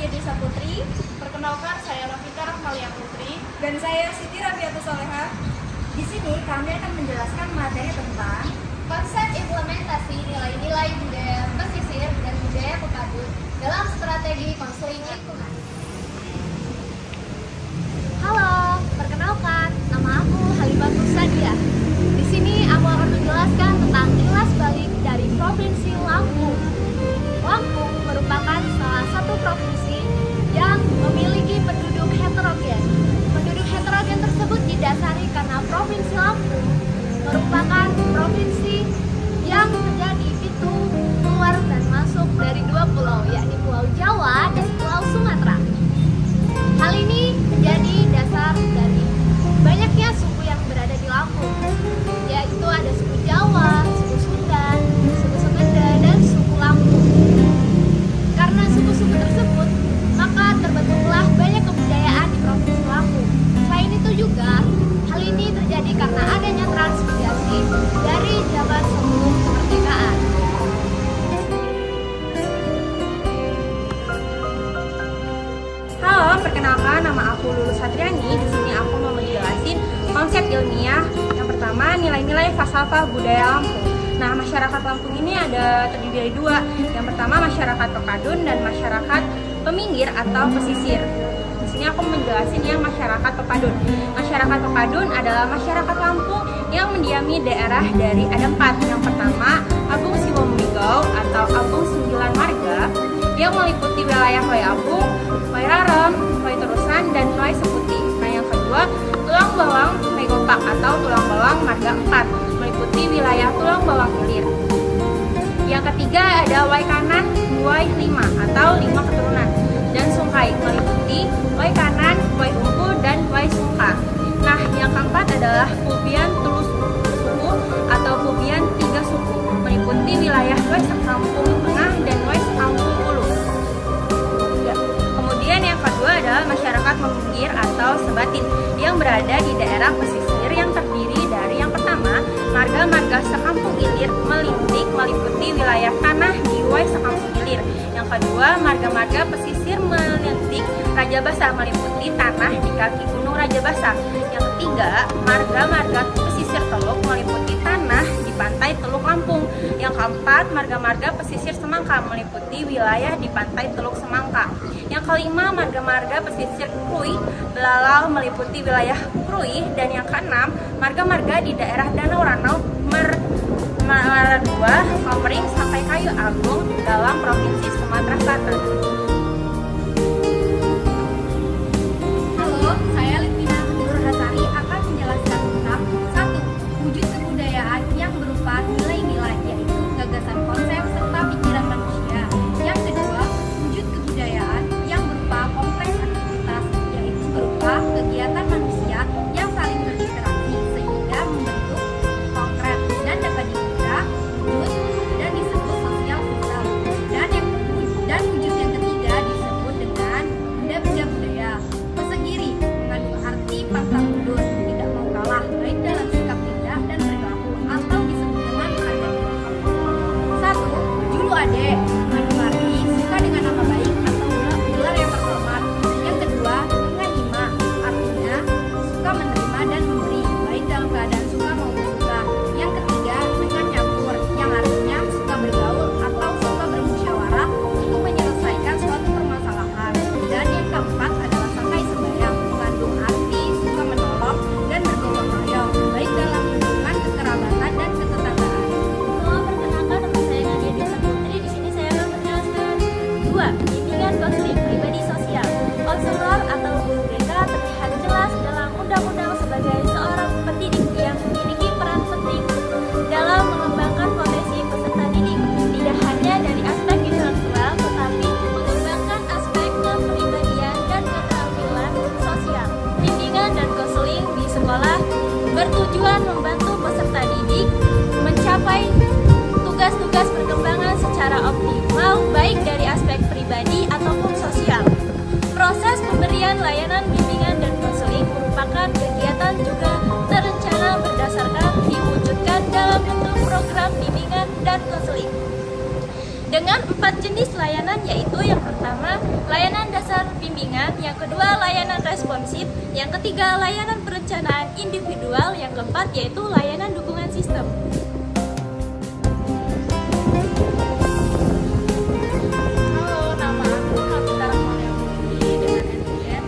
Nadia Desa Putri. Perkenalkan, saya Rafika Rahmalia Putri. Dan saya Siti Rabiatus Soleha. Di sini kami akan menjelaskan materi tentang konsep implementasi nilai-nilai budaya pesisir dan budaya pepadun dalam strategi konseling lingkungan. Halo, perkenalkan, nama aku Halimatus Sadia. Di sini aku akan menjelaskan tentang kilas balik dari Provinsi Lampung. Lampung merupakan salah satu provinsi yang memiliki penduduk heterogen. Penduduk heterogen tersebut didasari karena Provinsi Lampung merupakan provinsi yang menjadi pintu keluar dan masuk dari dua pulau, yakni Pulau Jawa dan Pulau Sumatera. Hal ini menjadi dasar dari banyaknya suku yang berada di Lampung, yaitu ada suku Jawa, suku Sunda, suku Sengenda, dan suku Lampung. Karena suku-suku tersebut, maka terbentuklah banyak kebudayaan di Provinsi Lampung. Selain itu juga, hal ini terjadi karena adanya transmigrasi dari zaman sebelum kemerdekaan. Halo, perkenalkan, nama aku Lulu Satriani. Di sini aku mau menjelasin konsep ilmiah. Yang pertama, nilai-nilai falsafah budaya Lampung. Nah, masyarakat Lampung ini terdiri dari dua. Yang pertama, masyarakat pepadun dan masyarakat peminggir atau pesisir. Di sini aku menjelasin yang masyarakat pepadun. Masyarakat pepadun adalah masyarakat Lampung yang mendiami daerah dari ada 4. Yang pertama, Agung Siwomigau atau Agung 9 Marga yang meliputi wilayah Wai Agung, Wai Rarem, Wai Terusan, dan Wai Seputi. Nah, yang kedua, Tulang Bawang Wai Gopak atau Tulang Bawang Marga 4 meliputi wilayah Tulang Bawang Ilir. Yang ketiga ada Wai Kanan, Wai 5 atau 5 keturunan, dan Sungkai meliputi Wai Kanan, Wai Ungu, dan Wai Sungka. Nah, yang keempat adalah Pubian Tulus Suku atau Pubian 3 suku meliputi wilayah Wai Sekampung Tengah dan Wai Sekampung Hulu. Ya. Kemudian yang kedua adalah masyarakat meminggir atau sebatin yang berada di daerah pesisir yang terdiri dari yang pertama marga-marga Sekampung Ilir melintik meliputi wilayah tanah di Wai Sekampung Ilir. Yang kedua, marga-marga pesisir melintik Rajabasa meliputi tanah di kaki Gunung Rajabasa. Yang ketiga, marga-marga pesisir Teluk meliputi tanah di pantai Teluk Lampung. Yang keempat, marga-marga pesisir Semangka meliputi wilayah di pantai Teluk Semangka. Yang kelima, marga-marga pesisir Krui Belalau meliputi wilayah Krui. Dan yang keenam, marga-marga di daerah Danau Ranau Meradua, Komering sampai Kayu Agung dalam Provinsi Sumatera Selatan. Halo, saya Litina Nurhasari akan menjelaskan tentang 1. Wujud kebudayaan yang berupa nilai-nilai, yaitu gagasan konsep serta pikiran manusia. Yang kedua, wujud kebudayaan yang berupa kompleks aktivitas, yaitu berupa kegiatan manusia yang saling berinteraksi sehingga membentuk konkret dan dapat dikira wujud dan disebut sosial sosial. Dan wujud yang ketiga disebut dengan benda-benda budaya. Pesegiri mengandung arti pantang mundur, tidak mau kalah, baik dalam sikap tindak dan perilaku, atau disebut dengan ada. 1. Julu ade mengandung arti suka dengan nama baik atau gelar yang terhormat. Yang kedua, nganyima artinya suka menerima dan memberi, baik dalam keadaan suka maupun duka. Yang ketiga, dengan nyampur yang artinya suka bergaul atau suka bermusyawarah untuk menyelesaikan suatu permasalahan. Dan yang keempat adalah sangkai sembayang, mengandung arti suka menolong dan bergotong royong, baik dalam hubungan kekerabatan dan ketetanggaan. Halo, perkenalkan, nama saya Nadia Desa Putri. Di sini saya akan menjelaskan 2. Bimbingan konseling pribadi sosial. Konselor atau guru BK terlihat jelas dalam undang-undang sebagai seorang pendidik yang memiliki peran penting dalam mengembangkan potensi peserta didik, tidak hanya dari aspek intelektual, tetapi mengembangkan aspek kepribadian dan keterampilan sosial. Bimbingan dan konseling di sekolah bertujuan membantu peserta didik mencapai tugas-tugas perkembangan secara optimal, baik dari aspek pribadi ataupun sosial. Proses pemberian layanan bimbingan dan konseling merupakan kegiatan juga terencana berdasarkan diwujudkan dalam bentuk program bimbingan dan konseling. dengan 4 jenis layanan, yaitu yang pertama layanan dasar bimbingan, yang kedua layanan responsif, yang ketiga layanan perencanaan individual, yang keempat yaitu layanan dukungan sistem. Halo, nama aku Rafita Rahmaliaputri dengan NPM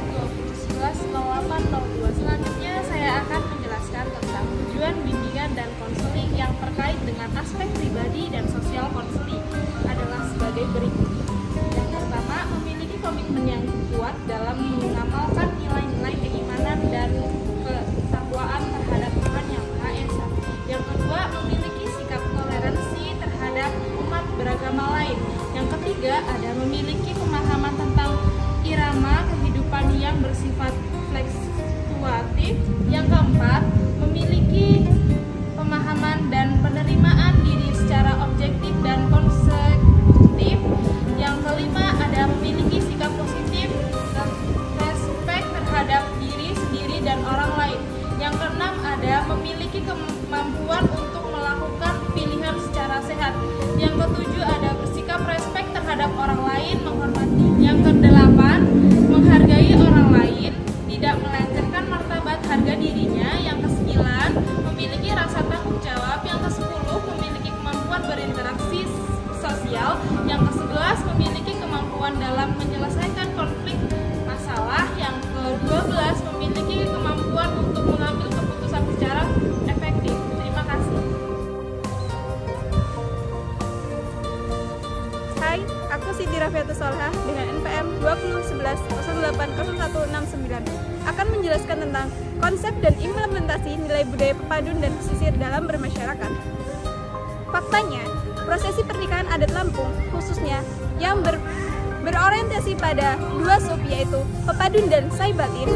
2011-0802. Selanjutnya saya akan menjelaskan tentang tujuan bimbingan dan konseling yang terkait dengan aspek pribadi dan sosial konseling adalah sebagai berikut. Yang pertama, memiliki komitmen yang kuat dalam mengamalkan nilai-nilai keimanan dan ketakwaan terhadap Tuhan Yang Maha Esa. Yang kedua, memiliki sikap toleransi terhadap umat beragama lain. Yang ketiga, ada memiliki pemahaman tentang irama kehidupan yang bersifat fluktuatif. Yang keempat, memiliki pemahaman dan penerimaan diri secara objektif dan konsekutif. Yang kelima, ada memiliki sikap positif dan respek terhadap diri sendiri dan orang lain. Yang keenam, ada memiliki kemampuan untuk melakukan pilihan secara sehat. Yang ketujuh, ada bersikap respek terhadap orang lain, menghormati. Yang kedelapan, menghargai orang lain, tidak melecehkan martabat harga dirinya. Yang kesembilan, memiliki rasa tanggung jawab. Yang kesepuluh, memiliki kemampuan berinteraksi sosial. Yang ke-11, memiliki kemampuan dalam menyelesaikan konflik masalah. Yang ke-12, memiliki kemampuan untuk mengambil keputusan secara efektif. Terima kasih. Hai, aku Siti Rafiatus Solehah dengan NPM 2011-080169 akan menjelaskan tentang konsep dan implementasi nilai budaya pepadun dan pesisir dalam bermasyarakat. Faktanya, prosesi pernikahan adat Lampung khususnya yang berorientasi pada dua sub yaitu pepadun dan saibatin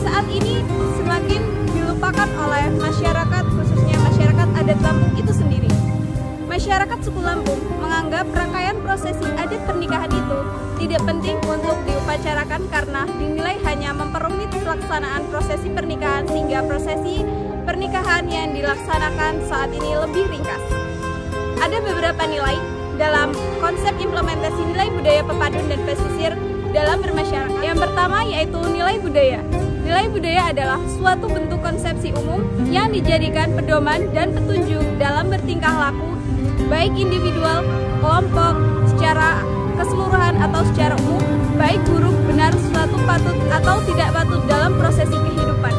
saat ini semakin dilupakan oleh masyarakat, khususnya masyarakat adat Lampung itu sendiri. Masyarakat suku Lampung menganggap rangkaian prosesi adat pernikahan itu tidak penting untuk diupacarakan karena dinilai hanya memperumit pelaksanaan prosesi pernikahan sehingga prosesi pernikahan yang dilaksanakan saat ini lebih ringkas. Ada beberapa nilai dalam konsep implementasi nilai budaya pepadun dan pesisir dalam bermasyarakat. Yang pertama yaitu nilai budaya. Nilai budaya adalah suatu bentuk konsepsi umum yang dijadikan pedoman dan petunjuk dalam bertingkah laku, baik individual, kelompok, secara keseluruhan atau secara umum, baik buruk, benar, suatu patut atau tidak patut dalam prosesi kehidupan.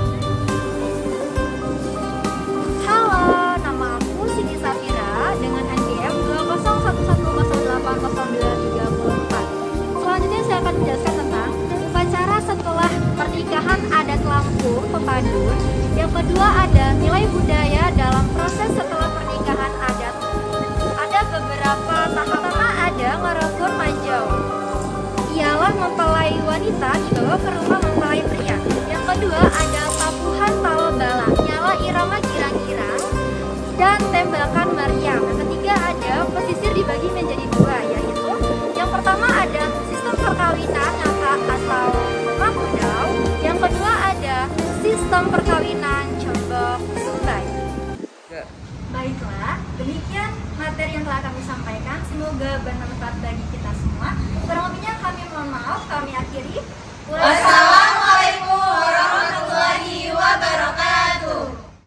Halo, nama aku Siti Safira dengan NPM 2011080934. Selanjutnya saya akan menjelaskan tentang upacara setelah pernikahan adat Lampung pepadun. Yang kedua ada nilai budaya dalam proses setelah pernikahan adat. Ada beberapa tahap. Pertama ada ngerekur manjau. Ialah mempelai wanita dibawa ke rumah mempelai pria. Yang kedua ada tabuhan talobala, nyala irama girang-girang dan tembakan meriam. Yang ketiga ada pesisir dibagi menjadi dua, yaitu yang pertama ada sistem perkawinan ngakak atau makudau. Yang kedua ada sistem perkawinan cembok suntai. Baiklah, demikian materi yang telah kami sampaikan. Semoga bermanfaat bagi kita semua. Kurang lebihnya kami mohon maaf. Kami akhiri.